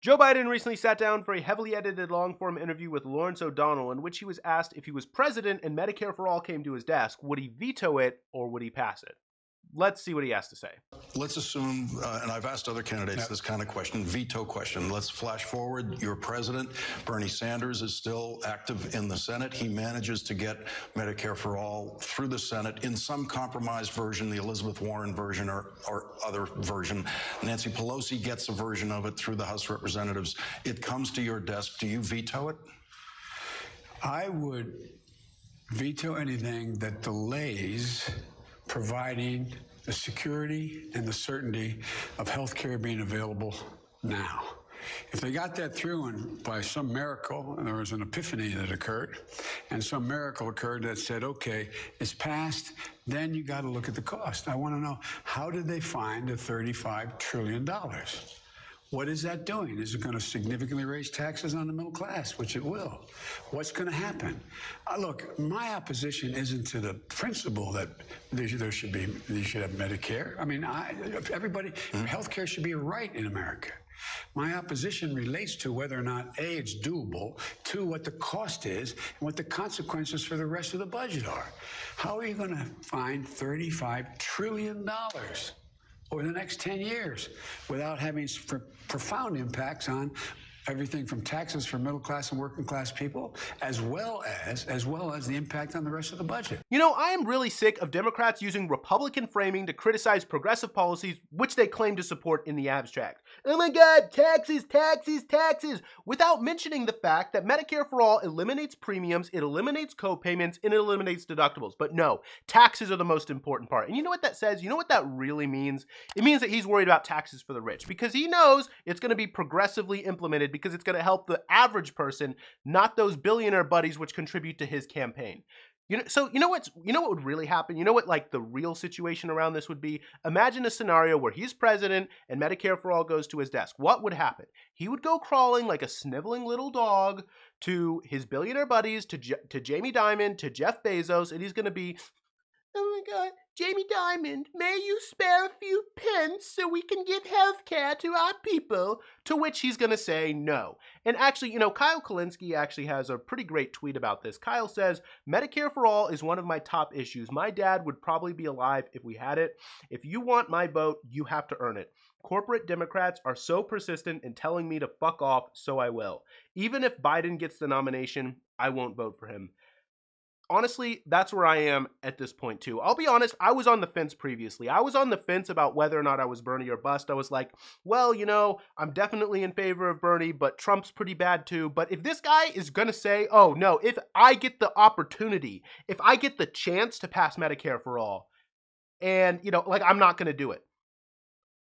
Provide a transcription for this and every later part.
Joe Biden recently sat down for a heavily edited long-form interview with Lawrence O'Donnell in which he was asked if he was president and Medicare for All came to his desk, would he veto it or would he pass it? Let's see what he has to say. Let's assume, and I've asked other candidates this kind of question, veto question. Let's flash forward. You're president. Bernie Sanders is still active in the Senate. He manages to get Medicare for All through the Senate in some compromised version, the Elizabeth Warren version or other version. Nancy Pelosi gets a version of it through the House of Representatives. It comes to your desk. Do you veto it? I would veto anything that delays providing the security and the certainty of health care being available now. If they got that through and by some miracle, and there was an epiphany that occurred, and some miracle occurred that said, okay, it's passed, then you got to look at the cost. I want to know, how did they find the $35 trillion? What is that doing? Is it going to significantly raise taxes on the middle class, which it will? What's going to happen? Look, my opposition isn't to the principle that you should have Medicare. I mean, everybody, healthcare should be a right in America. My opposition relates to whether or not, A, it's doable, two, what the cost is, and what the consequences for the rest of the budget are. How are you going to find $35 trillion over the next 10 years without having profound impacts on everything from taxes for middle class and working class people, as well as the impact on the rest of the budget? You know, I am really sick of Democrats using Republican framing to criticize progressive policies which they claim to support in the abstract. Oh my God, taxes, taxes, taxes, without mentioning the fact that Medicare for All eliminates premiums, it eliminates co-payments, and it eliminates deductibles. But no, taxes are the most important part. And you know what that says? You know what that really means? It means that he's worried about taxes for the rich because he knows it's going to be progressively implemented because it's going to help the average person, not those billionaire buddies which contribute to his campaign. So you know what would really happen? You know what, like, the real situation around this would be? Imagine a scenario where he's president and Medicare for All goes to his desk. What would happen? He would go crawling like a sniveling little dog to his billionaire buddies, to Jamie Dimon, to Jeff Bezos, and he's going to be, oh my God, Jamie Dimon, may you spare a few pence so we can give health care to our people? To which he's going to say no. And actually, Kyle Kulinski actually has a pretty great tweet about this. Kyle says, Medicare for All is one of my top issues. My dad would probably be alive if we had it. If you want my vote, you have to earn it. Corporate Democrats are so persistent in telling me to fuck off, so I will. Even if Biden gets the nomination, I won't vote for him. Honestly, that's where I am at this point too. I'll be honest, I was on the fence previously. I was on the fence about whether or not I was Bernie or bust. I was like, well, I'm definitely in favor of Bernie, but Trump's pretty bad too. But if this guy is going to say, oh no, if I get the opportunity, if I get the chance to pass Medicare for All, and, I'm not going to do it.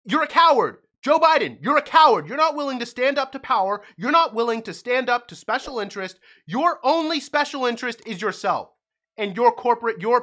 You're a coward. Joe Biden, you're a coward. You're not willing to stand up to power. You're not willing to stand up to special interest. Your only special interest is yourself and your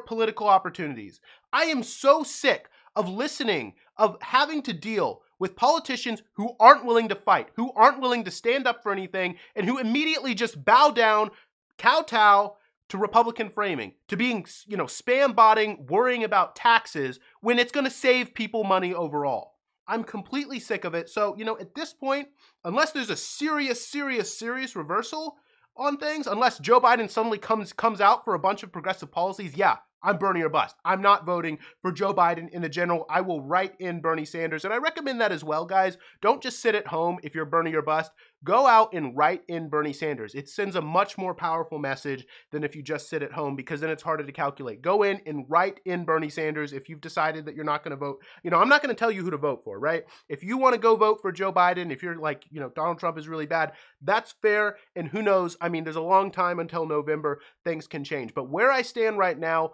political opportunities. I am so sick of having to deal with politicians who aren't willing to fight, who aren't willing to stand up for anything, and who immediately just bow down, kowtow to Republican framing, to being, spam botting, worrying about taxes when it's going to save people money overall. I'm completely sick of it. So, at this point, unless there's a serious reversal on things, unless Joe Biden suddenly comes out for a bunch of progressive policies, yeah, I'm Bernie or bust. I'm not voting for Joe Biden in the general. I will write in Bernie Sanders. And I recommend that as well, guys. Don't just sit at home if you're Bernie or bust. Go out and write in Bernie Sanders. It sends a much more powerful message than if you just sit at home, because then it's harder to calculate. Go in and write in Bernie Sanders if you've decided that you're not going to vote. I'm not going to tell you who to vote for, right? If you want to go vote for Joe Biden, if you're like, Donald Trump is really bad, that's fair. And who knows? I mean, there's a long time until November. Things can change. But where I stand right now,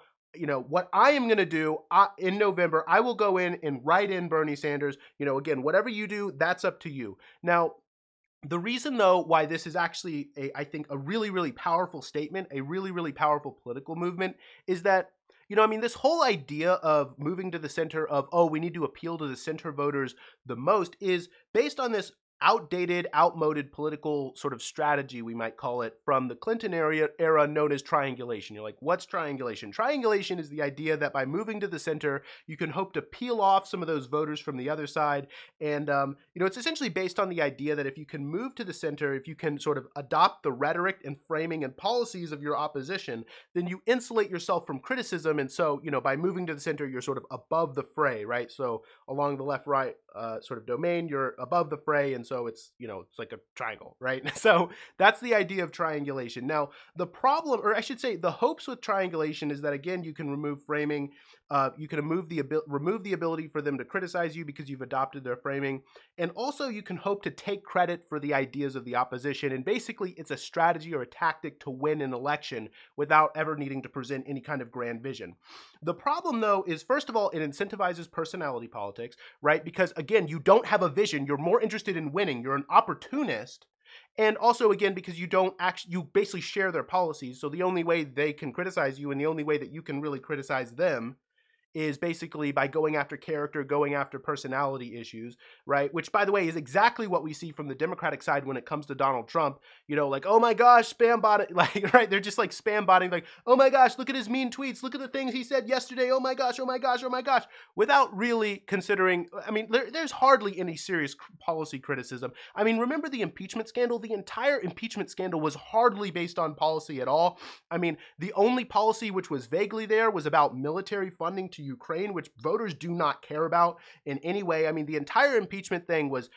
what I am going to do in November, I will go in and write in Bernie Sanders. Again, whatever you do, that's up to you. Now, the reason, though, why this is actually, I think, a really, really powerful statement, a really, really powerful political movement, is that, this whole idea of moving to the center of, oh, we need to appeal to the center voters the most is based on this outdated, outmoded political sort of strategy, we might call it, from the Clinton era known as triangulation. You're like, what's triangulation? Triangulation is the idea that by moving to the center, you can hope to peel off some of those voters from the other side. And, it's essentially based on the idea that if you can move to the center, if you can sort of adopt the rhetoric and framing and policies of your opposition, then you insulate yourself from criticism. And so, by moving to the center, you're sort of above the fray, right? So along the left-right sort of domain, you're above the fray. And so it's, it's like a triangle, right? So that's the idea of triangulation. Now, the problem, or I should say the hopes with triangulation is that, again, you can remove framing. You can remove the ability for them to criticize you because you've adopted their framing. And also you can hope to take credit for the ideas of the opposition. And basically it's a strategy or a tactic to win an election without ever needing to present any kind of grand vision. The problem, though, is, first of all, it incentivizes personality politics, right? Because, again, you don't have a vision. You're more interested in winning. You're an opportunist. And also, again, because you basically share their policies. So the only way they can criticize you and the only way that you can really criticize them is basically by going after character, going after personality issues, right? Which, by the way, is exactly what we see from the Democratic side when it comes to Donald Trump. Like, oh my gosh, spam bot, like, right? They're just like spam botting, like, oh my gosh, look at his mean tweets, look at the things he said yesterday, oh my gosh, oh my gosh, oh my gosh, without really considering, there's hardly any serious policy criticism. Remember the impeachment scandal? The entire impeachment scandal was hardly based on policy at all. The only policy which was vaguely there was about military funding to Ukraine, which voters do not care about in any way. The entire impeachment thing was,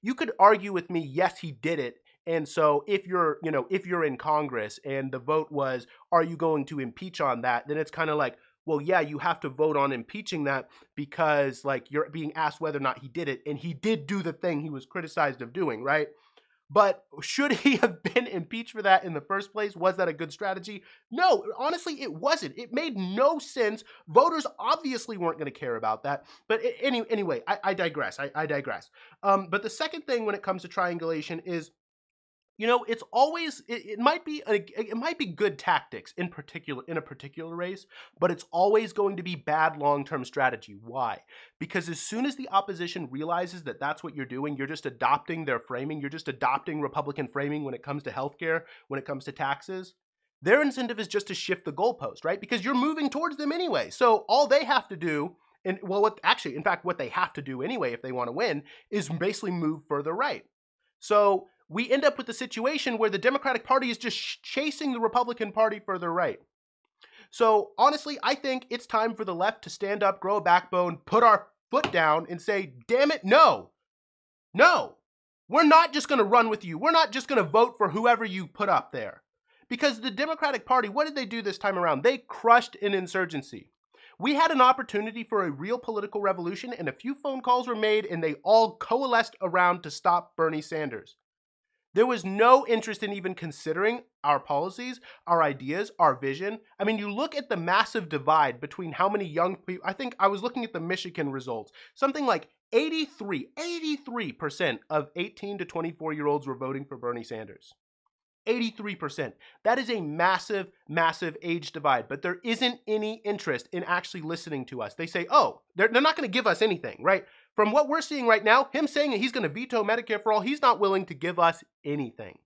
you could argue with me, yes, he did it. And so if you're in Congress and the vote was, are you going to impeach on that? Then it's kind of like, well, yeah, you have to vote on impeaching that because, like, you're being asked whether or not he did it. And he did do the thing he was criticized of doing, right? But should he have been impeached for that in the first place? Was that a good strategy? No, honestly, it wasn't. It made no sense. Voters obviously weren't going to care about that. But anyway, I digress. I digress. But the second thing when it comes to triangulation is, it's always, it might be good tactics in a particular race, but it's always going to be bad long-term strategy. Why? Because as soon as the opposition realizes that that's what you're doing, you're just adopting their framing, you're just adopting Republican framing when it comes to healthcare, when it comes to taxes, their incentive is just to shift the goalpost, right? Because you're moving towards them anyway. So all they have to do, what they have to do anyway if they want to win, is basically move further right. So we end up with the situation where the Democratic Party is just chasing the Republican Party further right. So honestly, I think it's time for the left to stand up, grow a backbone, put our foot down and say, damn it, no, we're not just going to run with you. We're not just going to vote for whoever you put up there. Because the Democratic Party, what did they do this time around? They crushed an insurgency. We had an opportunity for a real political revolution and a few phone calls were made and they all coalesced around to stop Bernie Sanders. There was no interest in even considering our policies, our ideas, our vision. You look at the massive divide between how many young people, I think I was looking at the Michigan results, something like 83% of 18 to 24-year-olds were voting for Bernie Sanders. 83%. That is a massive, massive age divide, but there isn't any interest in actually listening to us. They say, oh, they're not going to give us anything, right? From what we're seeing right now, him saying that he's going to veto Medicare for all, he's not willing to give us anything.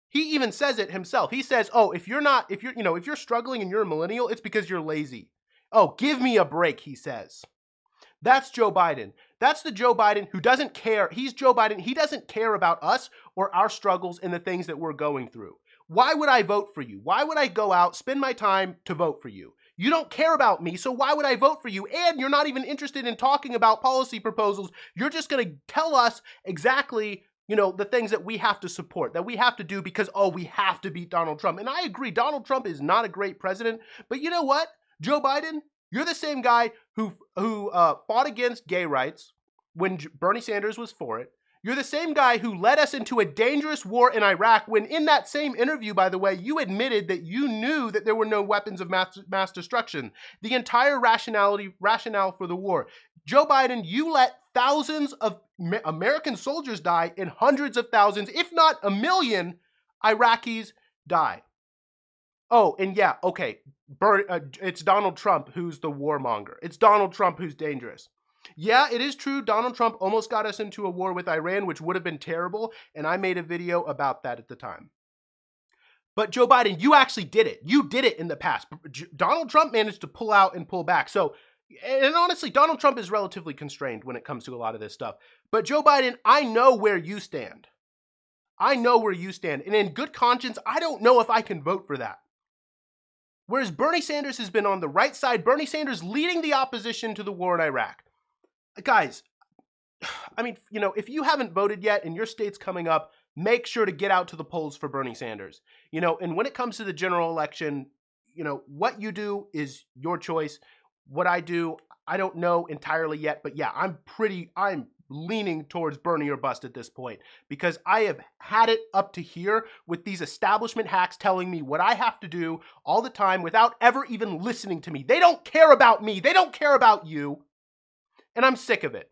He even says it himself. He says, oh, if you're struggling and you're a millennial, it's because you're lazy. Oh, give me a break, he says. That's Joe Biden. That's the Joe Biden who doesn't care. He's Joe Biden. He doesn't care about us or our struggles and the things that we're going through. Why would I vote for you? Why would I go out, spend my time to vote for you? You don't care about me, so why would I vote for you? And you're not even interested in talking about policy proposals. You're just going to tell us exactly, the things that we have to support, that we have to do because, we have to beat Donald Trump. And I agree, Donald Trump is not a great president. But you know what? Joe Biden, you're the same guy who fought against gay rights when Bernie Sanders was for it. You're the same guy who led us into a dangerous war in Iraq when in that same interview, by the way, you admitted that you knew that there were no weapons of mass destruction. The entire rationale for the war. Joe Biden, you let thousands of American soldiers die and hundreds of thousands, if not a million, Iraqis die. Oh, and yeah, okay, it's Donald Trump who's the warmonger. It's Donald Trump who's dangerous. Yeah, it is true. Donald Trump almost got us into a war with Iran, which would have been terrible. And I made a video about that at the time. But Joe Biden, you actually did it. You did it in the past. Donald Trump managed to pull out and pull back. So, and honestly, Donald Trump is relatively constrained when it comes to a lot of this stuff. But Joe Biden, I know where you stand. I know where you stand. And in good conscience, I don't know if I can vote for that. Whereas Bernie Sanders has been on the right side, Bernie Sanders leading the opposition to the war in Iraq. Guys, I mean, you know, if you haven't voted yet and your state's coming up, make sure to get out to the polls for Bernie Sanders. You know, and when it comes to the general election, you know, what you do is your choice. What I do, I don't know entirely yet, but yeah, I'm leaning towards Bernie or bust at this point because I have had it up to here with these establishment hacks telling me what I have to do all the time without ever even listening to me. They don't care about me. They don't care about you. And I'm sick of it.